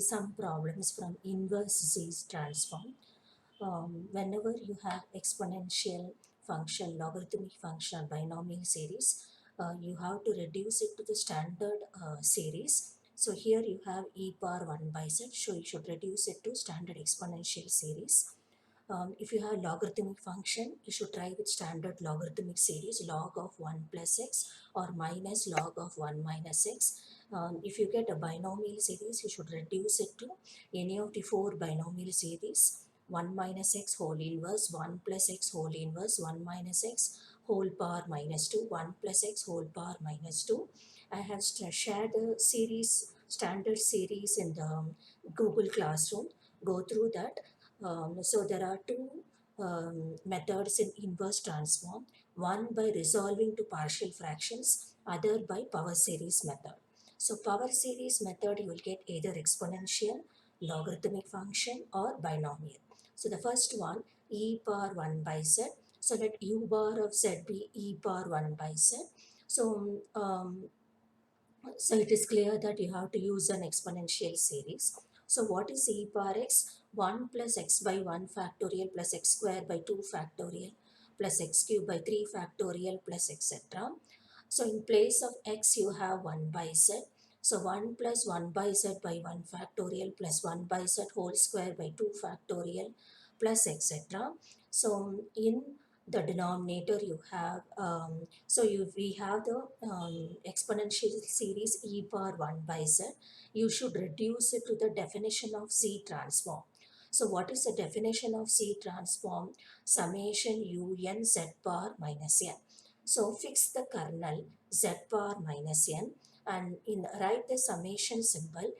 some problems from inverse Z transform. Whenever you have exponential function, logarithmic function, binomial series, you have to reduce it to the standard series. So here you have e power 1 by z, so you should reduce it to standard exponential series. If you have logarithmic function, you should try with standard logarithmic series, log of 1 plus x or minus log of 1 minus x. If you get a binomial series, you should reduce it to any of the four binomial series. 1 minus x whole inverse, 1 plus x whole inverse, 1 minus x whole power minus 2, 1 plus x whole power minus 2. I have shared the series, standard series in the Google Classroom. Go through that. So there are two methods in inverse transform, one by resolving to partial fractions, other by power series method. So power series method, you will get either exponential, logarithmic function or binomial. So the first one, e power 1 by z. So let u bar of z be e power 1 by z. So it is clear that you have to use an exponential series. So what is e power x? 1 plus x by 1 factorial plus x square by 2 factorial plus x cube by 3 factorial plus etc. So in place of x you have 1 by z. So 1 plus 1 by z by 1 factorial plus 1 by z whole square by 2 factorial plus etc. So in the denominator you have we have the exponential series e power 1 by z. You should reduce it to the definition of Z transform. So what is the definition of Z transform? Summation un z bar minus n. So fix the kernel z bar minus n and write the summation symbol,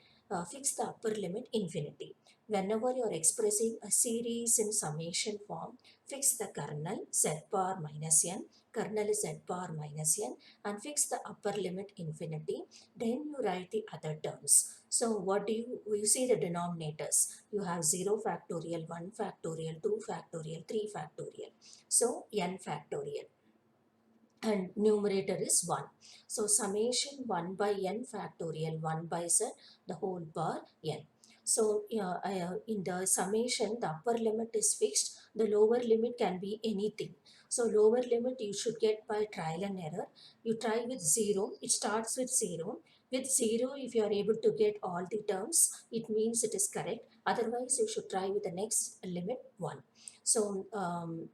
fix the upper limit infinity. Whenever you are expressing a series in summation form, fix the kernel z bar minus n, kernel is z bar minus n, and fix the upper limit infinity. Then you write the other terms. So what do you see the denominators? You have 0 factorial, 1 factorial, 2 factorial, 3 factorial. So n factorial. And numerator is 1. So summation 1 by n factorial 1 by z the whole bar n. So in the summation, the upper limit is fixed. The lower limit can be anything. So lower limit you should get by trial and error. You try with 0. It starts with 0. With 0, if you are able to get all the terms, it means it is correct. Otherwise, you should try with the next limit 1. So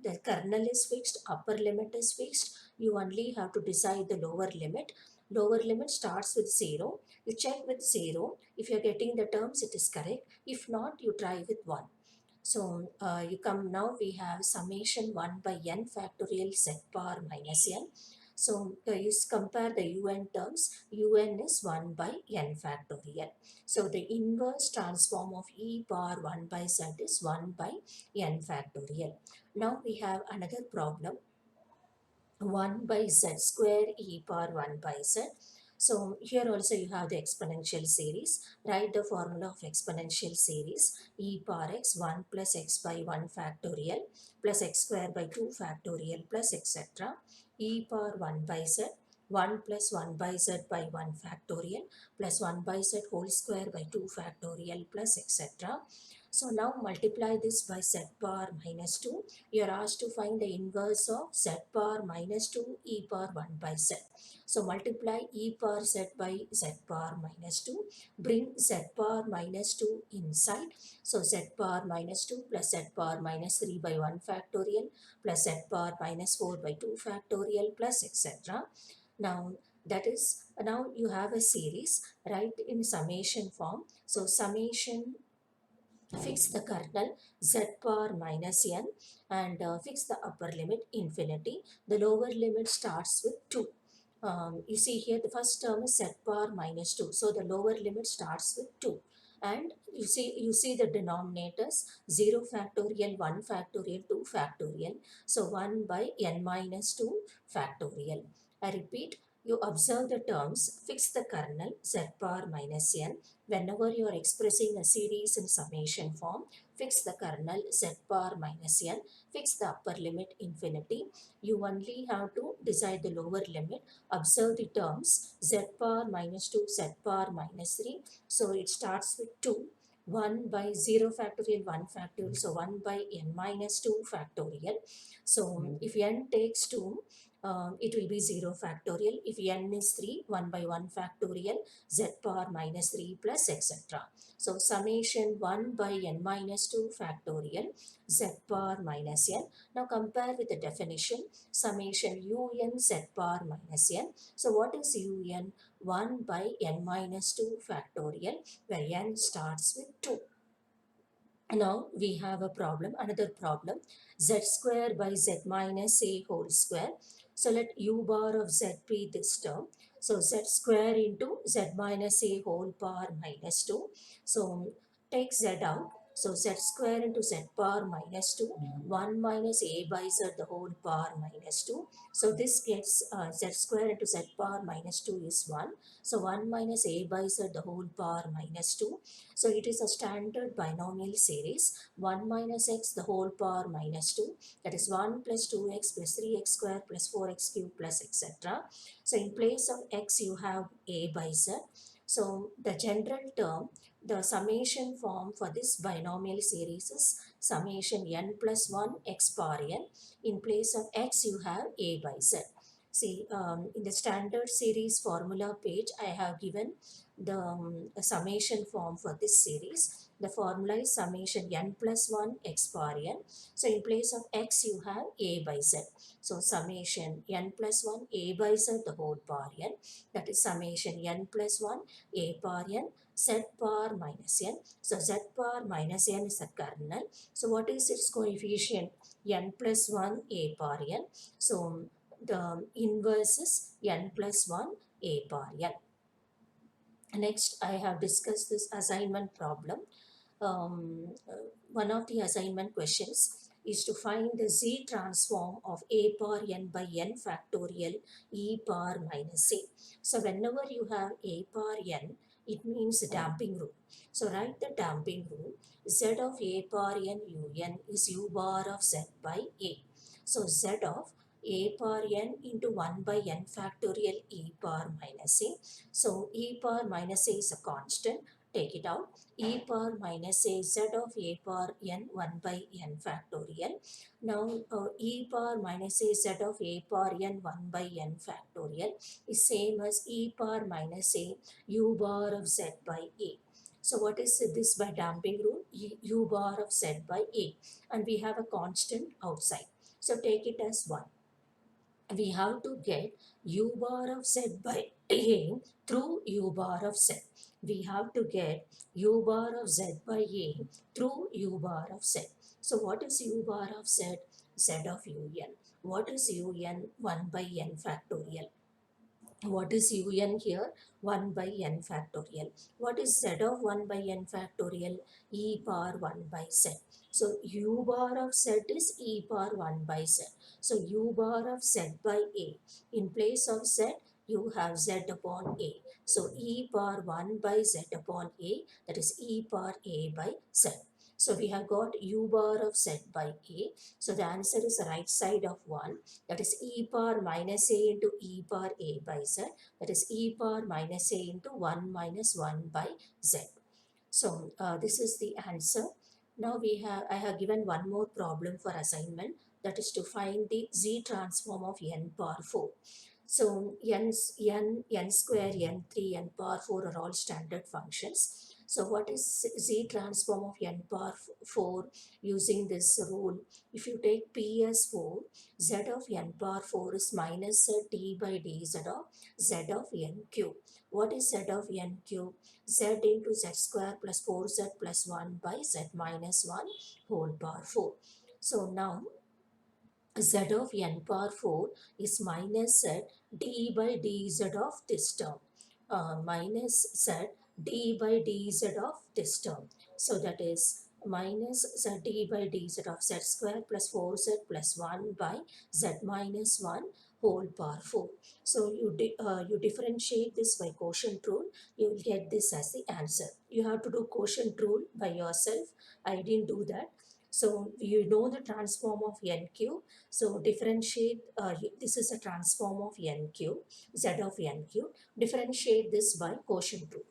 the kernel is fixed, upper limit is fixed. You only have to decide the lower limit. Lower limit starts with 0. You check with 0. If you are getting the terms, it is correct. If not, you try with 1. So you come now, we have summation 1 by n factorial z bar minus n. So you compare the un terms. Un is 1 by n factorial. So the inverse transform of e bar 1 by z is 1 by n factorial. Now we have another problem, 1 by z square e power 1 by z. So here also you have the exponential series. Write the formula of exponential series. E power x 1 plus x by 1 factorial plus x square by 2 factorial plus etc. E power 1 by z, 1 plus 1 by z by 1 factorial plus 1 by z whole square by 2 factorial plus etc. So now multiply this by z bar minus 2. You are asked to find the inverse of z bar minus 2 e power 1 by z. So multiply e power z by z bar minus 2. Bring z bar minus 2 inside. So z bar minus 2 plus z bar minus 3 by 1 factorial plus z bar minus 4 by 2 factorial plus etc. Now that is, now you have a series, right, in summation form. So summation, fix the kernel z bar minus n and fix the upper limit infinity. The lower limit starts with 2. You see here the first term is z bar minus 2. So the lower limit starts with 2. And you see the denominators 0 factorial, 1 factorial, 2 factorial. So 1 by n minus 2 factorial. I repeat, you observe the terms, fix the kernel z bar minus n. Whenever you are expressing a series in summation form, fix the kernel z bar minus n, fix the upper limit infinity. You only have to decide the lower limit. Observe the terms z bar minus 2, z bar minus 3. So it starts with 2. 1 by 0 factorial 1 factorial, so 1 by n minus 2 factorial. So if n takes 2, it will be 0 factorial. If n is 3, 1 by 1 factorial, z power minus 3 plus etc. So summation 1 by n minus 2 factorial, z power minus n. Now compare with the definition, summation un z power minus n. So what is un? 1 by n minus 2 factorial, where n starts with 2. Now we have a problem, another problem, z square by z minus a whole square. So let u bar of z be this term. So z square into z minus a whole power minus 2. So take z out. So z square into z power minus 2, 1 minus a by z the whole power minus 2. So this gets z square into z power minus 2 is 1. So 1 minus a by z the whole power minus 2. So it is a standard binomial series, 1 minus x the whole power minus 2, that is 1 plus 2x plus 3x square plus 4x cube plus etc. So in place of x you have a by z. So the general term, the summation form for this binomial series is summation n plus 1 x power n. In place of x you have a by z. See, in the standard series formula page, I have given the summation form for this series. The formula is summation n plus 1 x power n. So in place of x you have a by z. So summation n plus 1 a by z the whole power n. That is summation n plus 1 a power n z power minus n. So z power minus n is the kernel. So what is its coefficient? N plus 1 a power n. So the inverse is n plus 1 a power n. Next, I have discussed this assignment problem. One of the assignment questions is to find the z transform of a power n by n factorial e power minus a. So whenever you have a power n, it means damping rule. So write the damping rule. Z of a power n un is u bar of z by a. So z of a power n into 1 by n factorial e power minus a. So e power minus a is a constant, take it out. E power minus a z of a power n 1 by n factorial. Now e power minus a z of a power n 1 by n factorial is same as e power minus a u bar of z by a. So what is this by damping rule? U bar of z by a, and we have a constant outside. So take it as 1. We have to get u bar of z by a through u bar of z. We have to get u bar of z by a through u bar of z. So what is u bar of z? Z of un. What is un? 1 by n factorial. What is un here? 1 by n factorial. What is z of 1 by n factorial? E power 1 by z. So u bar of z is e power 1 by z. So u bar of z by a. In place of z, you have z upon a. So e power 1 by z upon a, that is e power a by z. So we have got u bar of z by a. So the answer is the right side of 1. That is e power minus a into e power a by z. That is e power minus a into 1 minus 1 by z. So this is the answer. Now I have given one more problem for assignment, that is to find the z transform of n power 4. So n square, n3, n power 4 are all standard functions. So what is z transform of n power 4 using this rule? If you take p as 4, z of n power 4 is minus d by dz of z of n cube. What is z of n cube? Z into z square plus 4z plus 1 by z minus 1 whole power 4. So now z of n power 4 is minus z d by dz of this term, minus z d by dz of this term. So that is minus z d by dz of z square plus 4z plus 1 by z minus 1 whole power 4. So you differentiate this by quotient rule, you will get this as the answer. You have to do quotient rule by yourself. I didn't do that. So you know the transform of n cube. So differentiate, this is a transform of n cube, z of n cube. Differentiate this by quotient rule.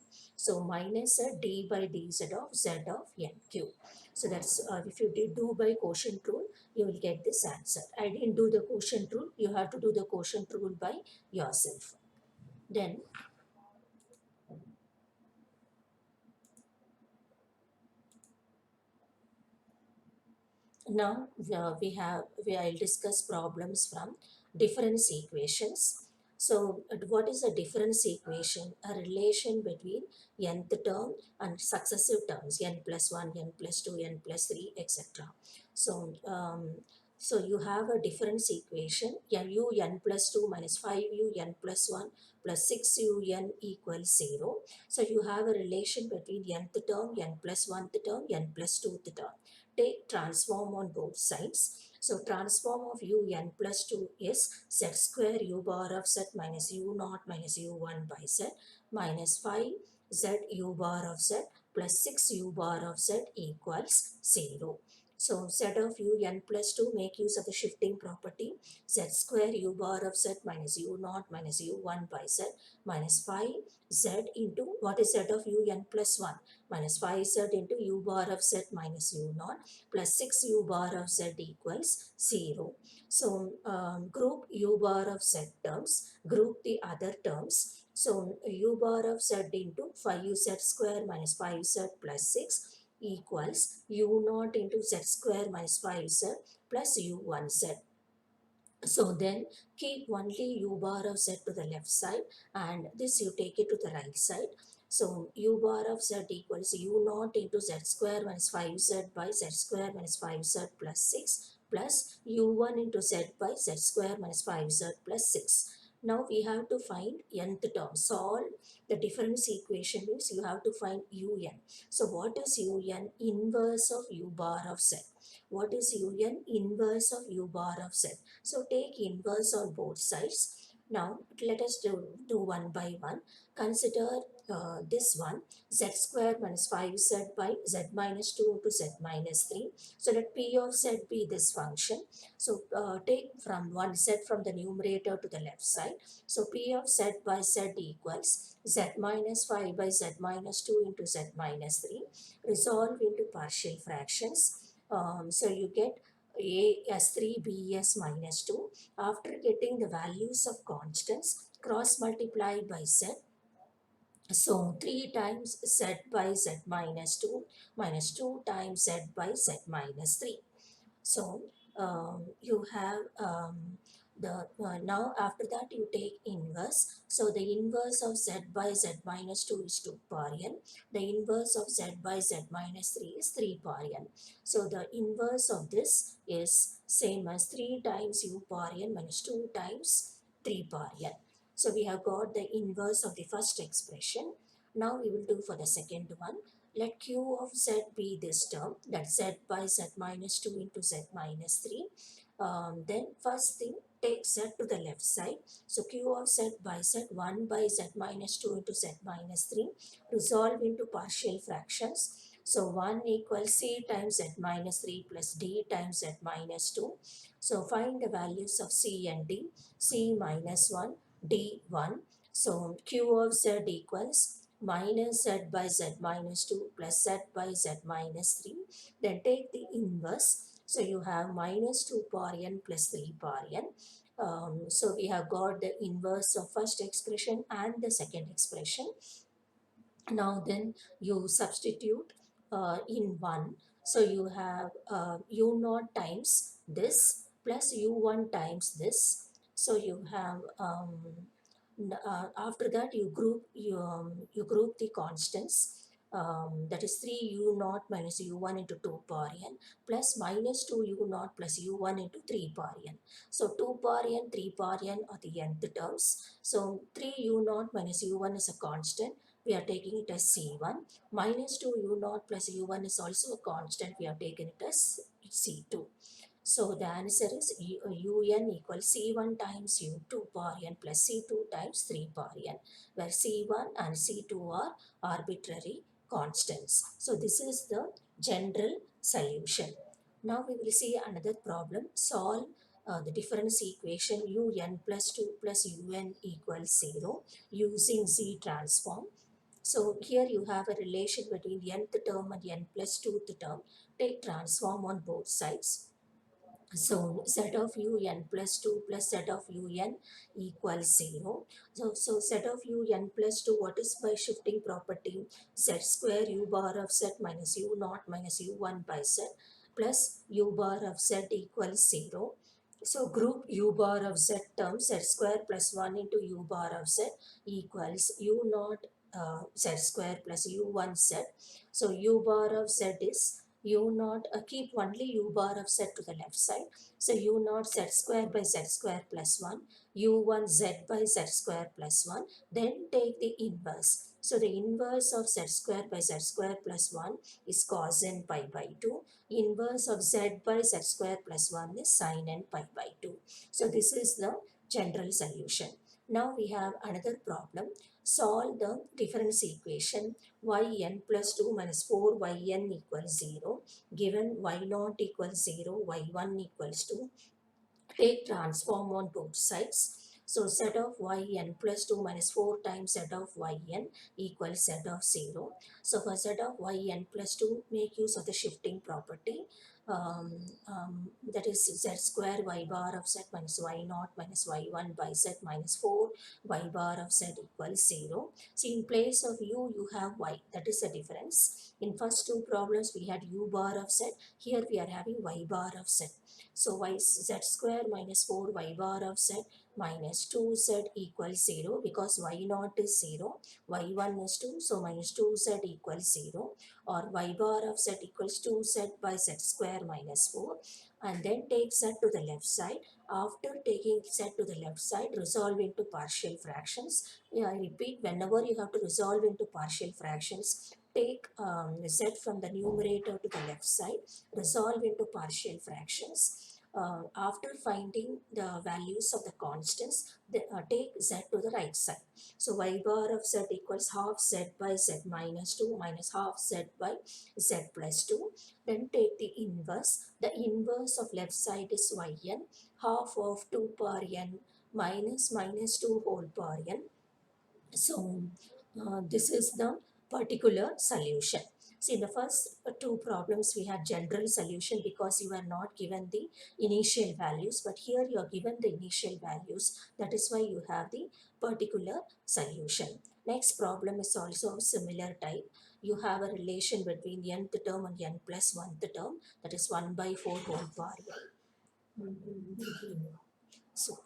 So minus a d by dz of z of n cube. So that's if you did do by quotient rule, you will get this answer. I didn't do the quotient rule. You have to do the quotient rule by yourself. Then now I'll discuss problems from difference equations. So what is a difference equation? A relation between nth term and successive terms n plus 1, n plus 2, n plus 3, etc. So so you have a difference equation u n plus 2 minus 5u n plus 1 plus 6u n equals 0. So you have a relation between nth term, n plus 1th term, n plus 2th term. Take transform on both sides. So transform of u n plus 2 is z square u bar of z minus u naught minus u1 by z minus 5 z u bar of z plus 6 u bar of z equals 0. So z of u n plus 2, make use of the shifting property. Z square u bar of z minus u naught minus u1 by z minus 5 z into what is z of u n plus 1 minus 5z into u bar of z minus u naught plus 6 u bar of z equals 0. So group u bar of z terms, group the other terms. So u bar of z into 5z square minus 5z plus 6 equals u naught into z square minus 5z plus u1z. So then keep only u bar of z to the left side and this you take it to the right side. So u bar of z equals u naught into z square minus 5z by z square minus 5z plus 6 plus u1 into z by z square minus 5z plus 6. Now we have to find nth term. Solve the difference equation means you have to find un. So what is un? Inverse of u bar of z. What is un? Inverse of u bar of z. So take inverse on both sides. Now let us do one by one. Consider this one, z square minus 5z by z minus 2 to z minus 3. So let p of z be this function. So take from one z from the numerator to the left side. So p of z by z equals z minus 5 by z minus 2 into z minus 3. Resolve into partial fractions. So you get a as 3 b as minus 2. After getting the values of constants, cross multiply by z. So 3 times z by z minus 2 minus 2 times z by z minus 3. So you have the now after that you take inverse. So the inverse of z by z minus 2 is 2 power n. The inverse of z by z minus 3 is 3 power n. So the inverse of this is same as 3 times u power n minus 2 times 3 power n. So we have got the inverse of the first expression. Now we will do for the second one. Let q of z be this term, that z by z minus 2 into z minus 3. Then first thing, take z to the left side. So q of z by z 1 by z minus 2 into z minus 3. Resolve into partial fractions. So 1 equals c times z minus 3 plus d times z minus 2. So find the values of c and d. C minus 1, d 1. So q of z equals minus z by z minus 2 plus z by z minus 3. Then take the inverse. So you have minus 2 power n plus 3 power n. So we have got the inverse of first expression and the second expression. Now then you substitute in 1. So you have u naught times this plus u1 times this. So you have after that you group the constants. That is 3 u naught minus u1 into 2 power n plus minus 2 u naught plus u1 into 3 power n. So 2 power n, 3 power n are the nth terms. So 3 u naught minus u1 is a constant. We are taking it as C1. Minus 2 u naught plus u1 is also a constant. We have taken it as C2. So the answer is un equals C1 times u2 power n plus C2 times 3 power n, where C1 and C2 are arbitrary constants. So this is the general solution. Now we will see another problem. Solve the difference equation un plus 2 plus un equals 0 using Z transform. So here you have a relation between nth term and n plus 2th term. Take transform on both sides. So set of un plus 2 plus set of un equals 0. So set of un plus 2, what is by shifting property? Z square u bar of z minus u naught minus u1 by z plus u bar of z equals 0. So group u bar of z term z square plus 1 into u bar of z equals u naught z square plus u1 z. So u bar of z is u naught, keep only u bar of z to the left side. So u naught z square by z square plus 1, u1 z by z square plus 1. Then take the inverse. So the inverse of z square by z square plus 1 is cos n pi by 2. Inverse of z by z square plus 1 is sin n pi by 2. So this is the general solution. Now we have another problem. Solve the difference equation yn plus 2 minus 4 yn equals 0. Given y0 equals 0, y1 equals 2. Take transform on both sides. So set of yn plus 2 minus 4 times set of yn equals set of 0. So for set of yn plus 2, make use of the shifting property. Um, that is z square y bar of z minus y0 minus y1 by z minus 4 y bar of z equals 0. See, in place of u, you have y. That is the difference. In first two problems, we had u bar of z. Here we are having y bar of z. So y z square minus 4 y bar of z minus 2z equals 0, because y0 is 0, y1 is 2, so minus 2z equals 0, or y bar of z equals 2z by z square minus 4, and then take z to the left side. After taking z to the left side, resolve into partial fractions. I repeat, whenever you have to resolve into partial fractions, take z from the numerator to the left side, resolve into partial fractions. After finding the values of the constants, take z to the right side. So y bar of z equals half z by z minus 2 minus half z by z plus 2. Then take the inverse. The inverse of left side is yn, half of 2 power n minus minus 2 whole power n. So this is the particular solution. See, in the first two problems we had general solution because you were not given the initial values, but here you are given the initial values. That is why you have the particular solution. Next problem is also of similar type. You have a relation between nth term and n plus 1th term, that is 1 by 4 whole power n. So,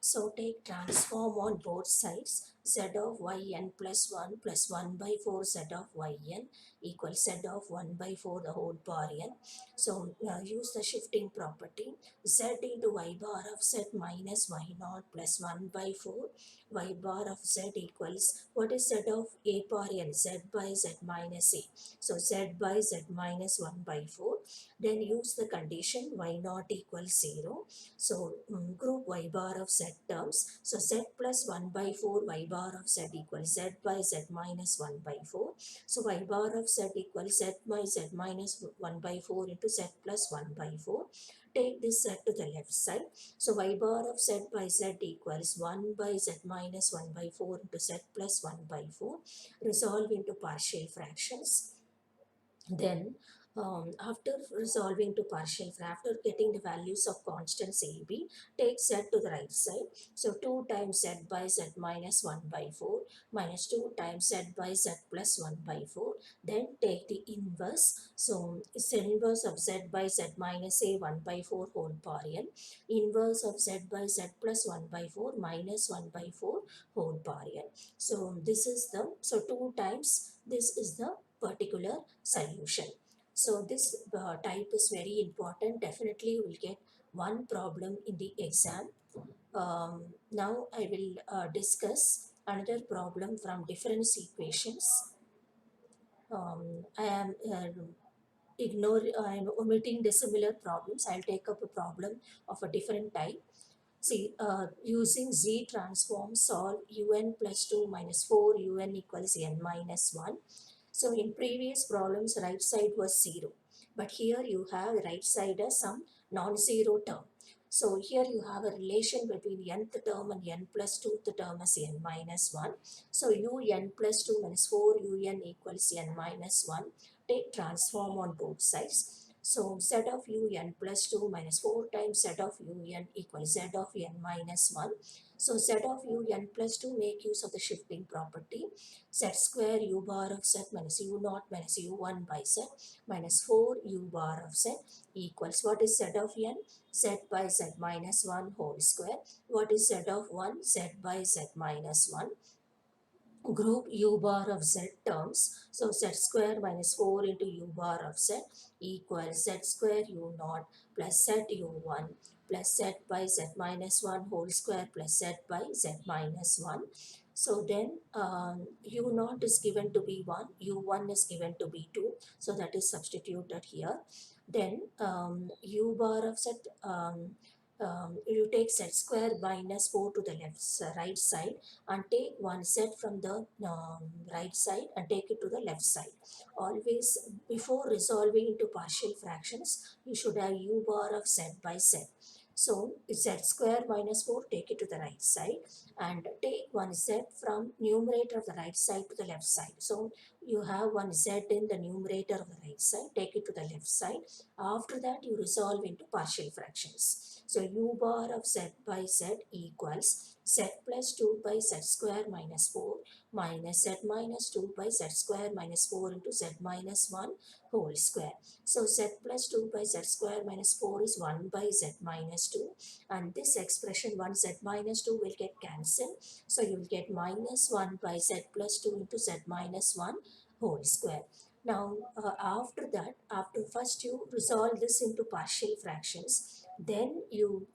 so take transform on both sides. Z of yn plus 1 plus 1 by 4 z of yn equals z of 1 by 4 the whole power n. So use the shifting property. Z into y bar of z minus y0 plus 1 by 4 y bar of z equals, what is z of a power n? Z by z minus a. So z by z minus 1 by 4. Then use the condition y0 equals 0. So group y bar of z terms. So z plus 1 by 4 y bar of z equals z by z minus 1 by 4. So y bar of z equals z by z minus 1 by 4 into z plus 1 by 4. Take this z to the left side. So y bar of z by z equals 1 by z minus 1 by 4 into z plus 1 by 4. Resolve into partial fractions. Then after resolving to partial, after getting the values of constants a, b, take z to the right side. So 2 times z by z minus 1 by 4 minus 2 times z by z plus 1 by 4. Then take the inverse. So it's the inverse of z by z minus a 1 by 4 whole power n. Inverse of z by z plus 1 by 4 minus 1 by 4 whole power n. So this is the, so 2 times this is the particular solution. So this type is very important. Definitely you will get one problem in the exam. Now I will discuss another problem from difference equations. I am I am omitting the similar problems. I'll take up a problem of a different type. See, using Z transform, solve un plus 2 minus 4 un equals n minus 1. So in previous problems, right side was 0. But here you have right side as some non-zero term. So here you have a relation between nth term and n plus 2th term as n minus 1. So un plus 2 minus 4 un equals n minus 1. Take transform on both sides. So z of un plus 2 minus 4 times z of un equals z of n minus 1. So z of un plus 2, make use of the shifting property. Z square u bar of z minus u naught minus u1 by z minus 4 u bar of z equals, what is z of n? Z by z minus 1 whole square. What is z of 1? Z by z minus 1. Group u bar of z terms. So z square minus 4 into u bar of z equals z square u naught plus z u1 plus z by z minus 1 whole square plus z by z minus 1. So then u naught is given to be 1, u1 is given to be 2. So that is substituted here. Then u bar of z, you take z square minus 4 to the right side and take one z from the right side and take it to the left side. Always before resolving into partial fractions, you should have u bar of z by z. So z square minus 4, take it to the right side and take one z from numerator of the right side to the left side. So you have one z in the numerator of the right side, take it to the left side. After that you resolve into partial fractions. So u bar of z by z equals z plus 2 by z square minus 4 minus z minus 2 by z square minus 4 into z minus 1 whole square. So z plus 2 by z square minus 4 is 1 by z minus 2, and this expression 1 z minus 2 will get cancelled. So you will get minus 1 by z plus 2 into z minus 1 whole square. Now after that, after first you resolve this into partial fractions, then you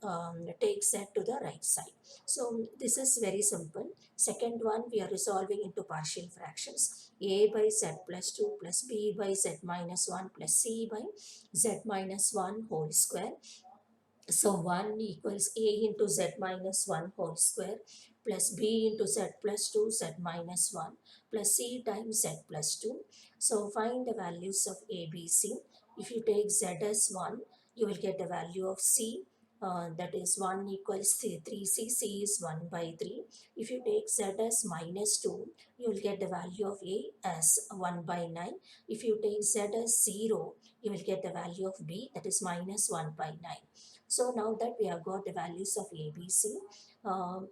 take z to the right side. So this is very simple. Second one, we are resolving into partial fractions. A by z plus 2 plus b by z minus 1 plus c by z minus 1 whole square. So 1 equals a into z minus 1 whole square plus b into z plus 2 z minus 1 plus c times z plus 2. So find the values of a, b, c. If you take z as 1, you will get the value of c, that is 1 equals 3c, c is 1 by 3. If you take z as minus 2, you will get the value of a as 1 by 9. If you take z as 0, you will get the value of b, that is minus 1 by 9. So now that we have got the values of A, B, C,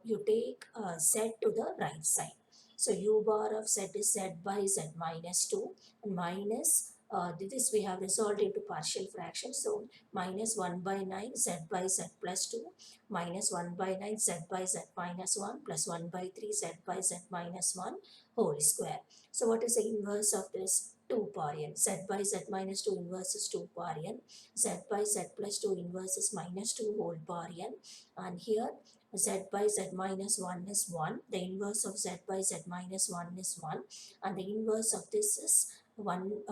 you take Z to the right side. So U bar of Z is Z by Z minus 2 and minus, this we have resolved into partial fractions. So minus 1 by 9 Z by Z plus 2 minus 1 by 9 Z by Z minus 1 plus 1 by 3 Z by Z minus 1 whole square. So what is the inverse of this? 2 power n. Z by Z minus 2 inverse is 2 power n. Z by Z plus 2 inverse is minus 2 whole power n, and here Z by Z minus 1 is 1, the inverse of Z by Z minus 1 is 1, and the inverse of this is 1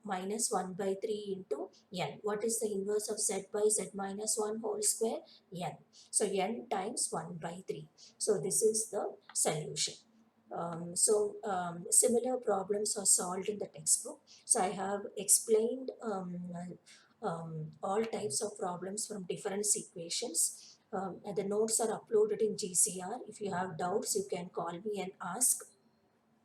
minus 1 by 3 into n. What is the inverse of Z by Z minus 1 whole square? N. So n times 1 by 3. So this is the solution. Similar problems are solved in the textbook. So I have explained all types of problems from different equations. And the notes are uploaded in GCR. If you have doubts, you can call me and ask.